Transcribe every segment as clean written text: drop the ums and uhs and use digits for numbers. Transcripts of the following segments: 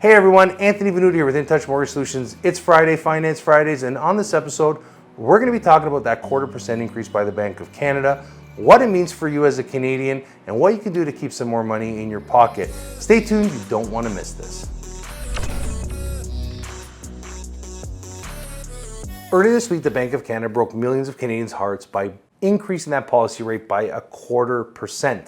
Hey everyone, Anthony Venuti here with InTouch Mortgage Solutions. It's Friday, Finance Fridays, and on this episode, we're going to be talking about that 0.25% increase by the Bank of Canada, what it means for you as a Canadian, and what you can do to keep some more money in your pocket. Stay tuned, you don't want to miss this. Earlier this week, the Bank of Canada broke millions of Canadians' hearts by increasing that policy rate by 0.25%.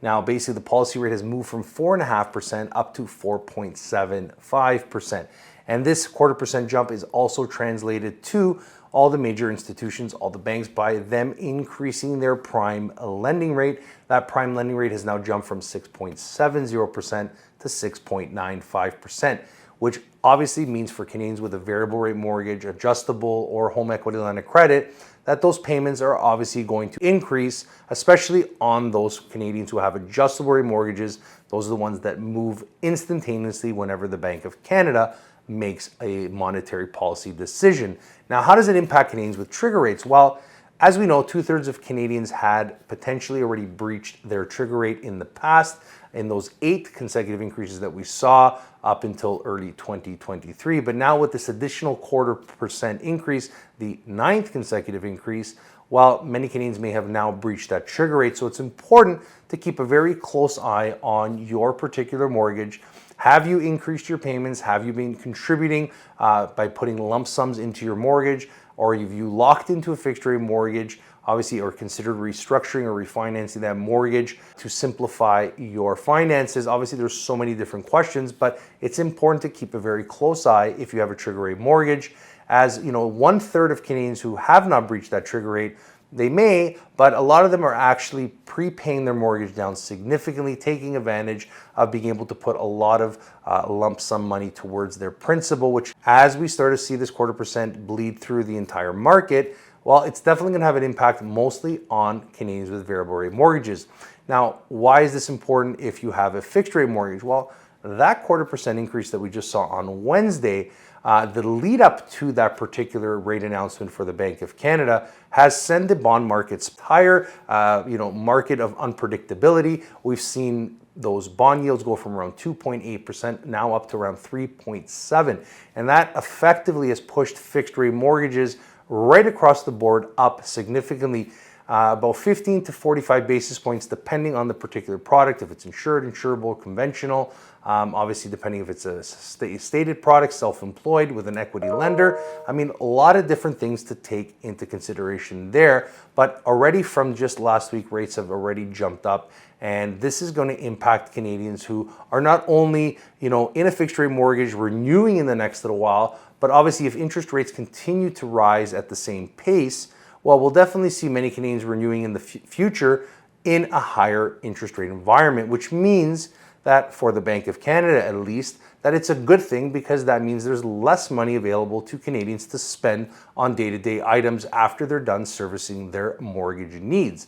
Now, basically, the policy rate has moved from 4.5% up to 4.75%. And this 0.25% jump is also translated to all the major institutions, all the banks, by them increasing their prime lending rate. That prime lending rate has now jumped from 6.70% to 6.95%, which obviously means for Canadians with a variable rate mortgage, adjustable, or home equity line of credit, that those payments are obviously going to increase, especially on those Canadians who have adjustable rate mortgages. Those are the ones that move instantaneously whenever the Bank of Canada makes a monetary policy decision. Now, how does it impact Canadians with trigger rates? Well, as we know, 2/3 of Canadians had potentially already breached their trigger rate in the past in those 8 consecutive increases that we saw up until early 2023. But now with this additional 0.25% increase, the 9th consecutive increase, while many Canadians may have now breached that trigger rate. So it's important to keep a very close eye on your particular mortgage. Have you increased your payments? Have you been contributing by putting lump sums into your mortgage? Or have you locked into a fixed rate mortgage, obviously, or considered restructuring or refinancing that mortgage to simplify your finances? Obviously, there's so many different questions, but it's important to keep a very close eye if you have a trigger rate mortgage. As you know, 1/3 of Canadians who have not breached that trigger rate, they may, but a lot of them are actually prepaying their mortgage down significantly, taking advantage of being able to put a lot of lump sum money towards their principal, which as we start to see this 0.25% bleed through the entire market, well, it's definitely going to have an impact mostly on Canadians with variable rate mortgages. Now, why is this important if you have a fixed rate mortgage? Well, that 0.25% increase that we just saw on Wednesday, the lead up to that particular rate announcement for the Bank of Canada has sent the bond markets higher, market of unpredictability. We've seen those bond yields go from around 2.8% now up to around 3.7%. And that effectively has pushed fixed rate mortgages right across the board up significantly, about 15 to 45 basis points, depending on the particular product, if it's insured, insurable, conventional, obviously depending if it's a stated product, self-employed with an equity lender. I mean, a lot of different things to take into consideration there, but already from just last week, rates have already jumped up. And this is going to impact Canadians who are not only, in a fixed rate mortgage renewing in the next little while, but obviously if interest rates continue to rise at the same pace, well, we'll definitely see many Canadians renewing in the future in a higher interest rate environment, which means that for the Bank of Canada, at least, that it's a good thing because that means there's less money available to Canadians to spend on day-to-day items after they're done servicing their mortgage needs.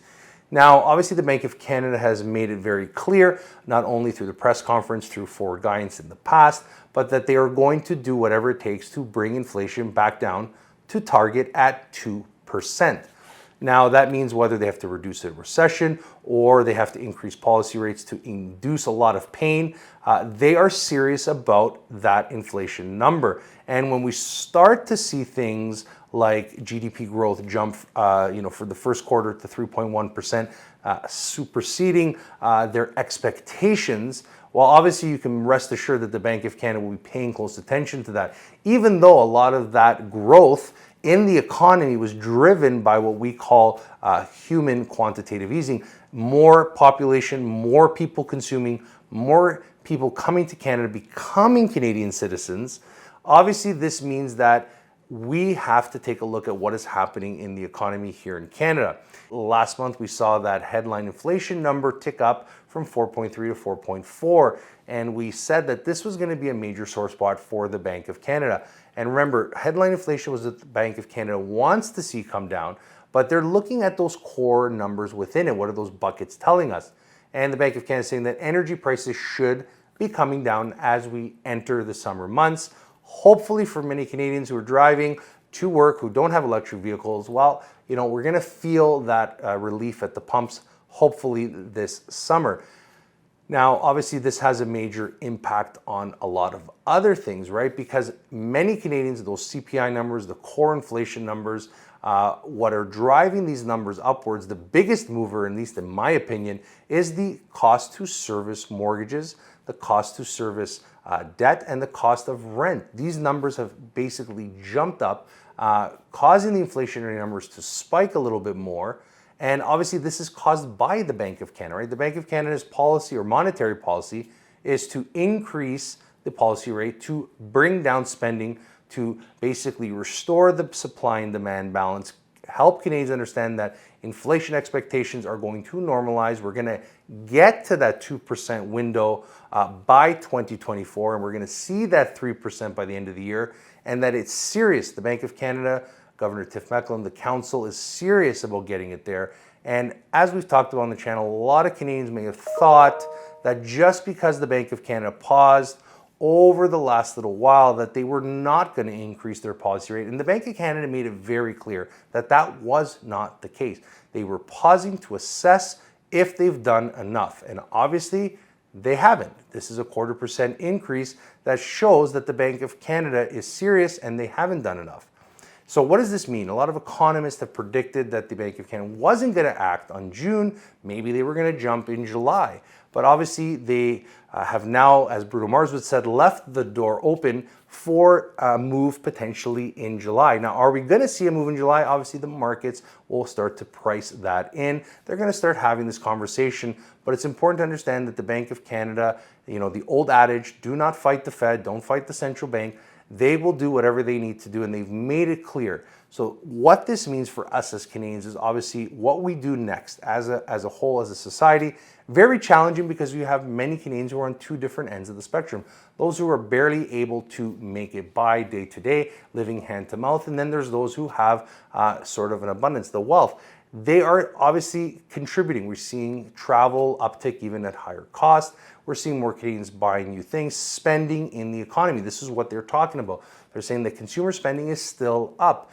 Now, obviously, the Bank of Canada has made it very clear, not only through the press conference, through forward guidance in the past, but that they are going to do whatever it takes to bring inflation back down to target at 2%. Now, that means whether they have to reduce a recession or they have to increase policy rates to induce a lot of pain, they are serious about that inflation number. And when we start to see things like GDP growth jump, for the first quarter to 3.1%, superseding their expectations, well, obviously you can rest assured that the Bank of Canada will be paying close attention to that, even though a lot of that growth in the economy was driven by what we call human quantitative easing. More population, more people consuming, more people coming to Canada, becoming Canadian citizens. Obviously, this means that we have to take a look at what is happening in the economy here in Canada. Last month, we saw that headline inflation number tick up from 4.3 to 4.4, and we said that this was going to be a major sore spot for the Bank of Canada. And remember, headline inflation was what the Bank of Canada wants to see come down, but they're looking at those core numbers within it. What are those buckets telling us? And the Bank of Canada is saying that energy prices should be coming down as we enter the summer months. Hopefully for many Canadians who are driving to work, who don't have electric vehicles, well, we're going to feel that relief at the pumps, hopefully this summer. Now, obviously, this has a major impact on a lot of other things, right? Because many Canadians, those CPI numbers, the core inflation numbers, what are driving these numbers upwards, the biggest mover, at least in my opinion, is the cost to service mortgages, the cost to service debt, and the cost of rent. These numbers have basically jumped up, causing the inflationary numbers to spike a little bit more. And obviously, this is caused by the Bank of Canada, right? The Bank of Canada's policy or monetary policy is to increase the policy rate to bring down spending, to basically restore the supply and demand balance, help Canadians understand that inflation expectations are going to normalize. We're going to get to that 2% window by 2024, and we're going to see that 3% by the end of the year, and that it's serious. The Bank of Canada, Governor Tiff, Mecklem, the council is serious about getting it there. And as we've talked about on the channel, a lot of Canadians may have thought that just because the Bank of Canada paused over the last little while that they were not going to increase their policy rate. And the Bank of Canada made it very clear that that was not the case. They were pausing to assess if they've done enough. And obviously, they haven't. This is a 0.25% increase that shows that the Bank of Canada is serious and they haven't done enough. So what does this mean? A lot of economists have predicted that the Bank of Canada wasn't going to act on June. Maybe they were going to jump in July. But obviously they have now, as Bruno Mars would said, left the door open for a move potentially in July. Now, are we going to see a move in July? Obviously, the markets will start to price that in. They're going to start having this conversation. But it's important to understand that the Bank of Canada, the old adage, do not fight the Fed, don't fight the central bank. They will do whatever they need to do, and they've made it clear. So what this means for us as Canadians is obviously what we do next as a whole, as a society. Very challenging because you have many Canadians who are on two different ends of the spectrum. Those who are barely able to make it by day to day, living hand to mouth, and then there's those who have sort of an abundance, the wealth. They are obviously contributing. We're seeing travel uptick even at higher cost. We're seeing more Canadians buying new things, spending in the economy. This is what they're talking about. They're saying that consumer spending is still up.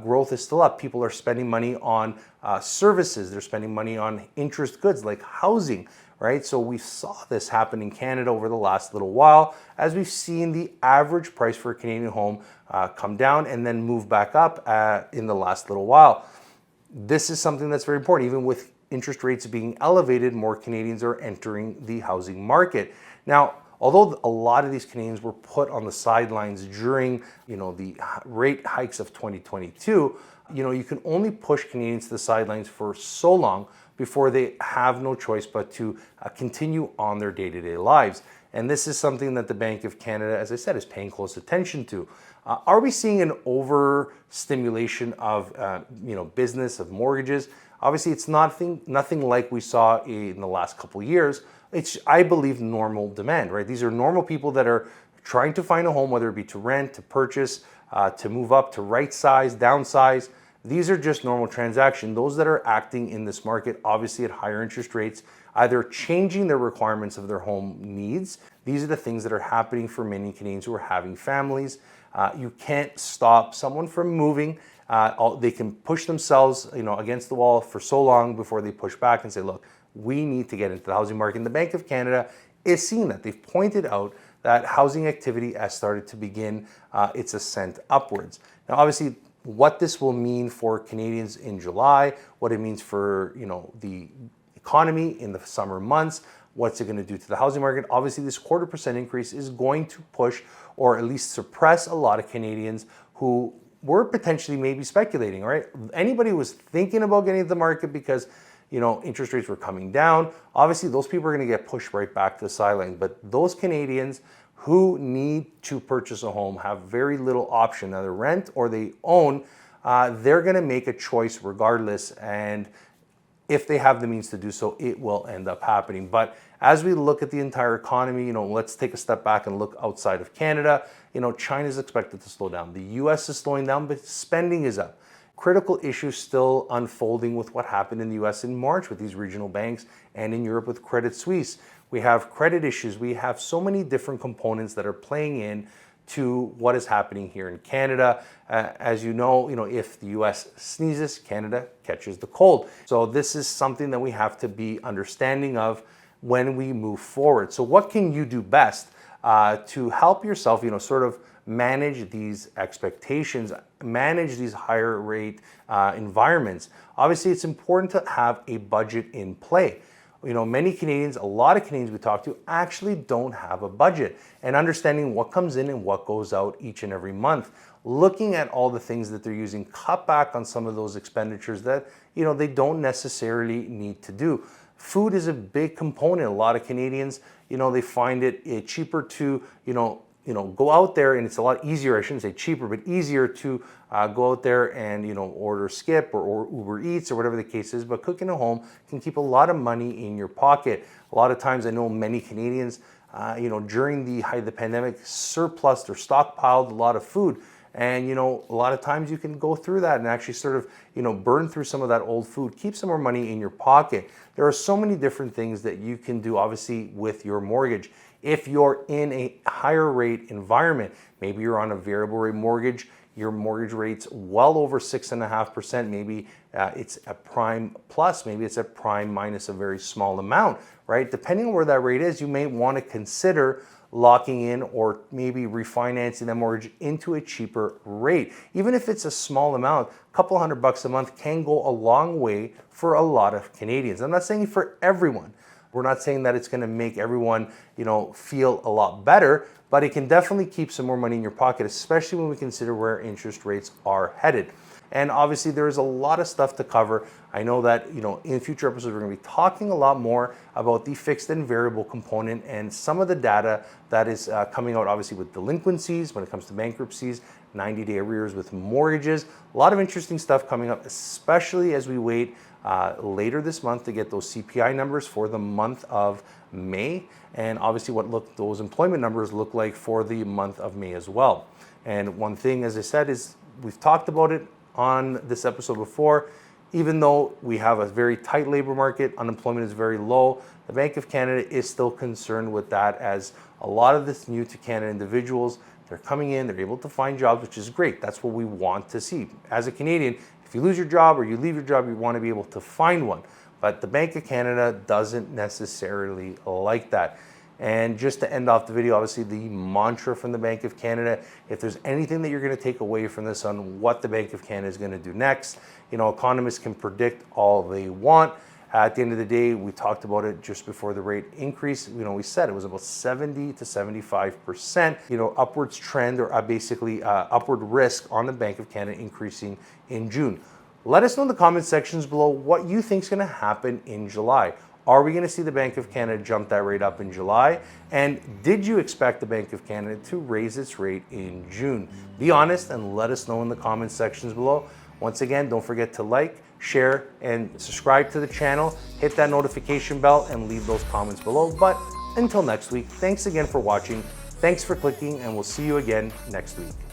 Growth is still up. People are spending money on services. They're spending money on interest goods like housing, right? So we saw this happen in Canada over the last little while as we've seen the average price for a Canadian home come down and then move back up in the last little while. This is something that's very important. Even with interest rates being elevated, more Canadians are entering the housing market. Now, although a lot of these Canadians were put on the sidelines during, the rate hikes of 2022, you can only push Canadians to the sidelines for so long before they have no choice but to continue on their day-to-day lives. And this is something that the Bank of Canada, as I said, is paying close attention to. Are we seeing an overstimulation of, business, of mortgages? Obviously, it's nothing like we saw in the last couple of years. It's, I believe, normal demand, right? These are normal people that are trying to find a home, whether it be to rent, to purchase, to move up, to right size, downsize. These are just normal transactions. Those that are acting in this market, obviously at higher interest rates, either changing their requirements of their home needs. These are the things that are happening for many Canadians who are having families. You can't stop someone from moving. They can push themselves, against the wall for so long before they push back and say, look, we need to get into the housing market. And the Bank of Canada is seeing that. They've pointed out that housing activity has started to begin its ascent upwards. Now, obviously, what this will mean for Canadians in July, what it means for, the economy in the summer months, what's it going to do to the housing market? Obviously, this 0.25% increase is going to push or at least suppress a lot of Canadians who were potentially maybe speculating, right? Anybody who was thinking about getting into the market because, interest rates were coming down, obviously those people are going to get pushed right back to the sidelines. But those Canadians who need to purchase a home have very little option, either rent or they own, they're going to make a choice regardless. And if they have the means to do so, it will end up happening. But as we look at the entire economy, let's take a step back and look outside of Canada. China is expected to slow down. The US is slowing down, but spending is up. Critical issues still unfolding with what happened in the US in March with these regional banks and in Europe with Credit Suisse. We have credit issues. We have so many different components that are playing in to what is happening here in Canada. As you know, if the US sneezes, Canada catches the cold. So this is something that we have to be understanding of. when we move forward. So what can you do best to help yourself, sort of manage these expectations, manage these higher rate environments? Obviously, it's important to have a budget in play. Many Canadians, a lot of Canadians we talk to actually don't have a budget, and understanding what comes in and what goes out each and every month, looking at all the things that they're using, cut back on some of those expenditures that, they don't necessarily need to do. Food is a big component. A lot of Canadians, they find it cheaper to, go out there, and it's a lot easier, I shouldn't say cheaper, but easier to go out there and, order Skip or Uber Eats or whatever the case is. But cooking at home can keep a lot of money in your pocket. A lot of times I know many Canadians, during the height of the pandemic, surplused or stockpiled a lot of food. And, a lot of times you can go through that and actually sort of, burn through some of that old food, keep some more money in your pocket. There are so many different things that you can do, obviously, with your mortgage. If you're in a higher rate environment, maybe you're on a variable rate mortgage, your mortgage rate's well over 6.5%. Maybe it's a prime plus, maybe it's a prime minus a very small amount, right? Depending on where that rate is, you may want to consider locking in or maybe refinancing that mortgage into a cheaper rate. Even if it's a small amount, a couple $100 a month can go a long way for a lot of Canadians. I'm not saying for everyone. We're not saying that it's going to make everyone, feel a lot better, but it can definitely keep some more money in your pocket, especially when we consider where interest rates are headed. And obviously there's a lot of stuff to cover. I know that, in future episodes, we're going to be talking a lot more about the fixed and variable component and some of the data that is coming out, obviously, with delinquencies, when it comes to bankruptcies, 90-day arrears with mortgages. A lot of interesting stuff coming up, especially as we wait later this month to get those CPI numbers for the month of May, and obviously what those employment numbers look like for the month of May as well. And one thing, as I said, is we've talked about it on this episode before. Even though we have a very tight labor market, unemployment is very low, the Bank of Canada is still concerned with that, as a lot of this new to Canada individuals, they're coming in, they're able to find jobs, which is great. That's what we want to see. As a Canadian, if you lose your job or you leave your job, you want to be able to find one. But the Bank of Canada doesn't necessarily like that. And just to end off the video, obviously the mantra from the Bank of Canada, if there's anything that you're going to take away from this on what the Bank of Canada is going to do next, economists can predict all they want. At the end of the day, we talked about it just before the rate increase. We said it was about 70 to 75%, upwards trend or basically upward risk on the Bank of Canada increasing in June. Let us know in the comment sections below what you think is going to happen in July. Are we going to see the Bank of Canada jump that rate up in July? And did you expect the Bank of Canada to raise its rate in June? Be honest and let us know in the comment sections below. Once again, don't forget to like, share, and subscribe to the channel. Hit that notification bell and leave those comments below. But until next week, thanks again for watching. Thanks for clicking, and we'll see you again next week.